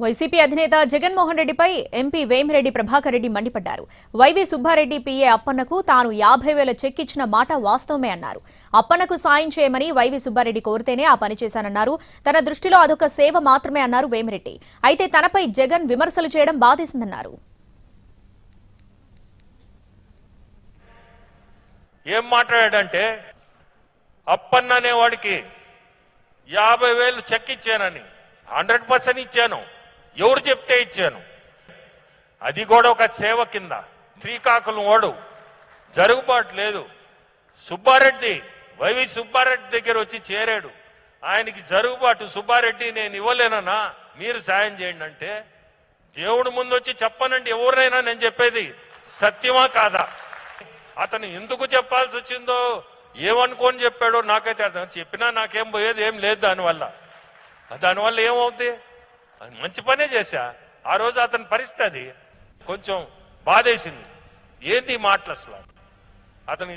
YCP అధినేత జగన్మోహన్ రెడ్డిపై MP Vemireddy Prabhakar Reddy మండిపడ్డారు. వైవి సుబ్బారెడ్డి పీఏ అప్పన్నకు తాను 50,000 చెక్ ఇచ్చిన మాట వాస్తవమే అన్నారు. అప్పన్నకు సాయం చేయమని వైవి సుబ్బారెడ్డి కోరితేనే ఆ పని చేశానన్నారు. తన దృష్టిలో అదొక సేవ మాత్రమే అన్నారు వేమిరెడ్డి. అయితే తనపై జగన్ విమర్శలు చేయడం బాధేసిందన్నారు. ఏం మాట్లాడాడంటే అప్పన్న అనేవాడికి 50,000 చెక్ ఇచ్చానని 100% ఇచ్చాను. ఎవరు చెప్తే ఇచ్చాను. అది కూడా ఒక సేవ కింద. శ్రీకాకుళం వాడు జరుగుబాటు లేదు. సుబ్బారెడ్డి వైవి సుబ్బారెడ్డి దగ్గర వచ్చి చేరాడు. ఆయనకి జరుగుబాటు సుబ్బారెడ్డి నేను ఇవ్వలేనన్నా మీరు సాయం చేయండి అంటే దేవుడు ముందు వచ్చి చెప్పనండి ఎవరైనా నేను చెప్పేది సత్యమా కాదా. అతను ఎందుకు చెప్పాల్సి వచ్చిందో ఏమనుకోని చెప్పాడో నాకైతే అర్థం. చెప్పినా నాకేం పోయేది ఏం లేదు దానివల్ల ఏమవుద్ది. మంచి పనే చేశా. ఆ రోజు అతని పరిస్థితి కొంచెం బాధేసింది. ఏంది మాటలు అసలు అతని